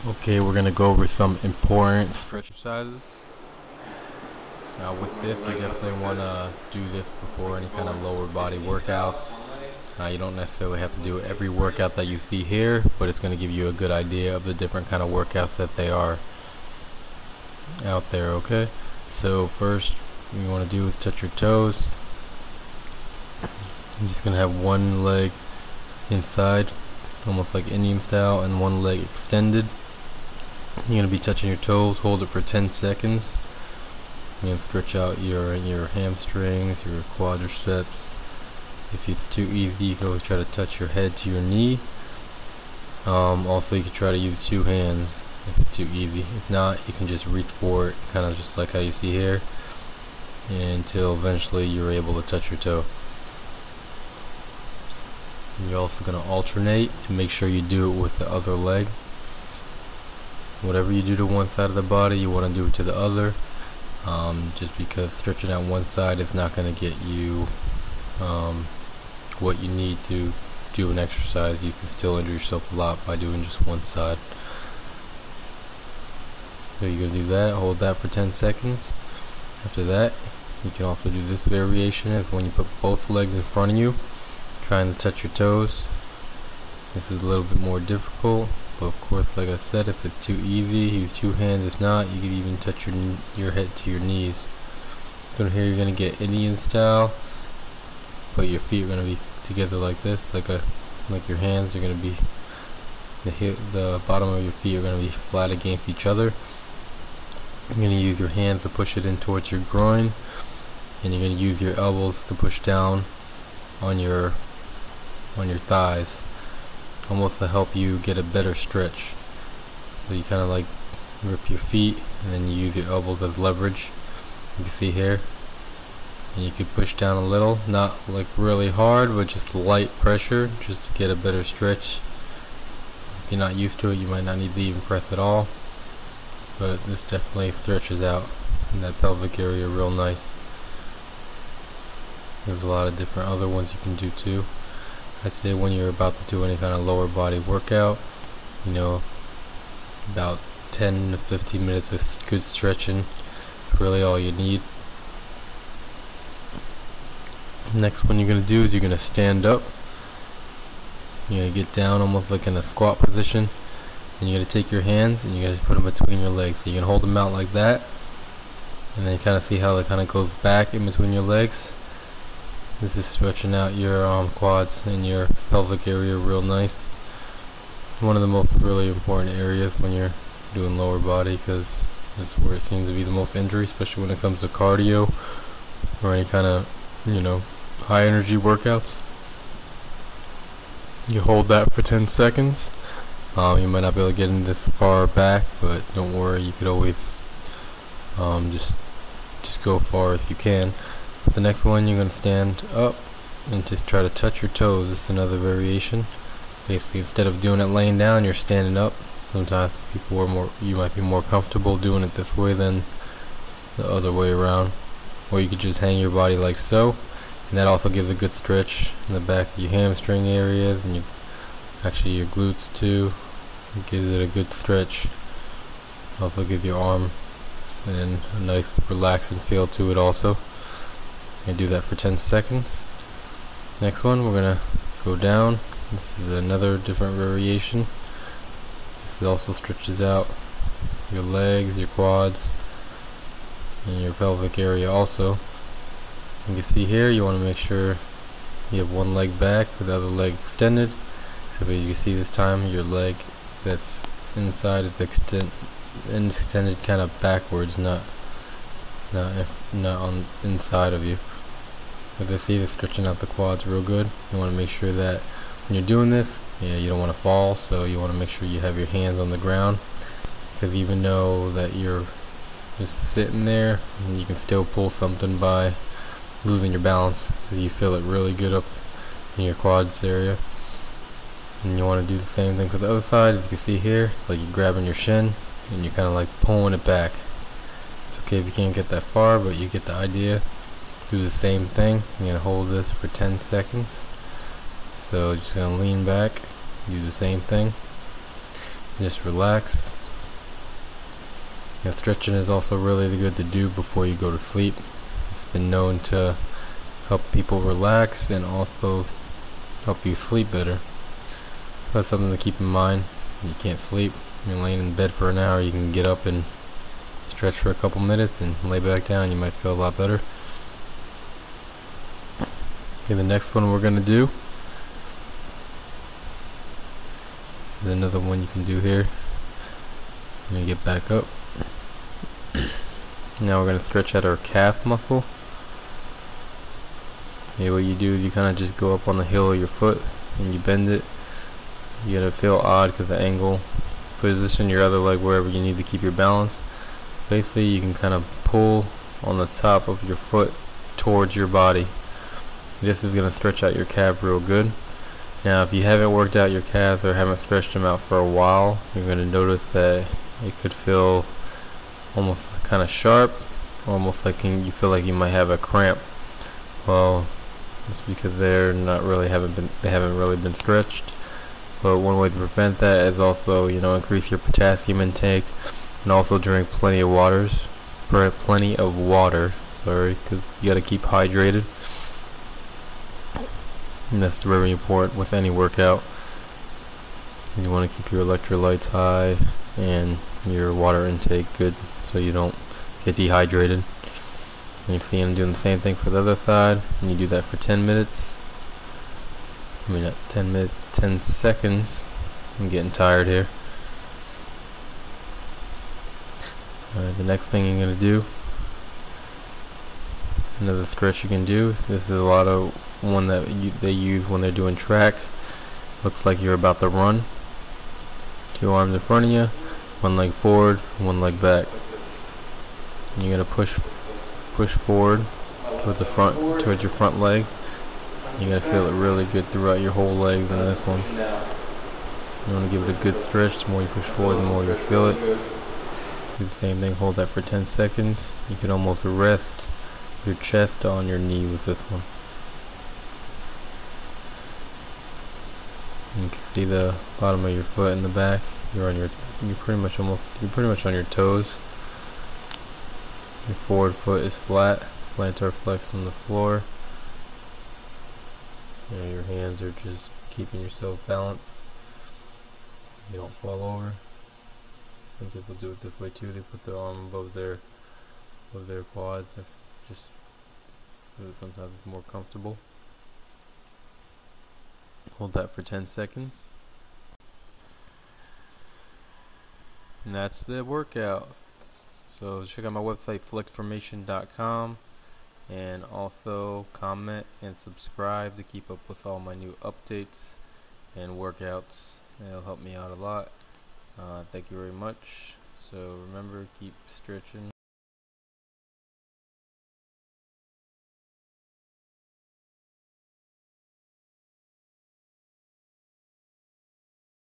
Okay, we're gonna go over some important stretch exercises. Now with this, you definitely want to do this before any kind of lower body workouts. You don't necessarily have to do every workout that you see here, but it's going to give you a good idea of the different kind of workouts that they are out there. Okay, so first you want to do is touch your toes. I'm just going to have one leg inside, almost like Indian style, and one leg extended. You're going to be touching your toes. Hold it for 10 seconds. You're going to stretch out your hamstrings, your quadriceps. If it's too easy, you can always try to touch your head to your knee. Also, you can try to use two hands if it's too easy. If not, you can just reach for it, kind of just like how you see here, until eventually you're able to touch your toe. And you're also going to alternate and make sure you do it with the other leg. Whatever you do to one side of the body, you want to do it to the other. Just because stretching out one side is not going to get you what you need to do an exercise. You can still injure yourself a lot by doing just one side. So you're going to do that, hold that for 10 seconds. After that, you can also do this variation, is when you put both legs in front of you, trying to touch your toes. This is a little bit more difficult, but of course, like I said, if it's too easy, use two hands. If not, you can even touch your head to your knees. So here you're going to get Indian style, but your feet are going to be together like this, like your hands are going to be, the bottom of your feet are going to be flat against each other. You're going to use your hands to push it in towards your groin, and you're going to use your elbows to push down on your thighs, almost to help you get a better stretch. So you kind of like grip your feet, and then you use your elbows as leverage. You can see here. And you can push down a little, not like really hard, but just light pressure, just to get a better stretch. If you're not used to it, you might not need to even press at all, but this definitely stretches out in that pelvic area real nice. There's a lot of different other ones you can do too. I'd say when you're about to do any kind of lower body workout, you know, about 10 to 15 minutes of good stretching is really all you need. Next one you're going to do is you're going to stand up. You're going to get down almost like in a squat position, and you're going to take your hands and you're going to put them between your legs. So you can hold them out like that, and then you kind of see how it kind of goes back in between your legs. This is stretching out your quads and your pelvic area real nice. One of the most really important areas when you're doing lower body, because this is where it seems to be the most injury, especially when it comes to cardio or any kind of, high energy workouts. You hold that for 10 seconds. You might not be able to get in this far back, but don't worry, you could always just go far if you can. The next one, you're going to stand up and just try to touch your toes. This is another variation. Basically, instead of doing it laying down, you're standing up. Sometimes you might be more comfortable doing it this way than the other way around. Or you could just hang your body like so, and that also gives a good stretch in the back of your hamstring areas and your glutes too. It gives it a good stretch. Also gives your arm and a nice relaxing feel to it also. And do that for 10 seconds. Next one, we're gonna go down. This is another different variation. This also stretches out your legs, your quads, and your pelvic area also. You can see here, you want to make sure you have one leg back with the other leg extended. So as you can see this time, your leg that's inside is extended kind of backwards, not on inside of you. As I see, it's stretching out the quads real good. You want to make sure that when you're doing this, you don't want to fall, so you want to make sure you have your hands on the ground, because even though that you're just sitting there, you can still pull something by losing your balance, because you feel it really good up in your quads area. And you want to do the same thing for the other side. As you can see here, it's like you're grabbing your shin and you're kind of like pulling it back. It's okay if you can't get that far, but you get the idea. Do the same thing. You're going to hold this for 10 seconds. So just going to lean back, do the same thing. just relax. Stretching is also really good to do before you go to sleep. It's been known to help people relax and also help you sleep better. So that's something to keep in mind. When you can't sleep, you're laying in bed for an hour, you can get up and stretch for a couple minutes and lay back down. You might feel a lot better. Okay, the next one we're going to do is another one you can do here. I'm going to get back up. Now we're going to stretch out our calf muscle. Okay, what you do is you kind of just go up on the heel of your foot and you bend it. You're going to feel odd because the angle. Position your other leg wherever you need to keep your balance. Basically, you can kind of pull on the top of your foot towards your body. This is going to stretch out your calf real good. Now, if you haven't worked out your calves or haven't stretched them out for a while, you're going to notice that it could feel almost kind of sharp, almost like you feel like you might have a cramp. Well, it's because they haven't really been stretched. But one way to prevent that is also, increase your potassium intake and also drink plenty of water. Sorry, because you got to keep hydrated. And that's very important with any workout. You want to keep your electrolytes high and your water intake good so you don't get dehydrated. And you see I'm doing the same thing for the other side, and you do that for 10 minutes. I mean, not 10 minutes, 10 seconds. I'm getting tired here. Alright, the next thing you're going to do, another stretch you can do, this is a lot of one that they use when they're doing track. Looks like you're about to run. 2 arms in front of you, 1 leg forward, 1 leg back. And you're going to push forward towards your front leg. You're going to feel it really good throughout your whole legs in this one. You want to give it a good stretch. The more you push forward, the more you feel it. Do the same thing, hold that for 10 seconds. You can almost rest your chest on your knee with this one. You can see the bottom of your foot in the back. You're pretty much on your toes. Your forward foot is flat, plantar flex on the floor. Your hands are just keeping yourself balanced. You don't fall over. Some people do it this way too. They put their arm above their quads, just because sometimes it's more comfortable. Hold that for 10 seconds. And that's the workout. So check out my website, flexformation.com, and also comment and subscribe to keep up with all my new updates and workouts. It'll help me out a lot. Thank you very much. So remember, keep stretching.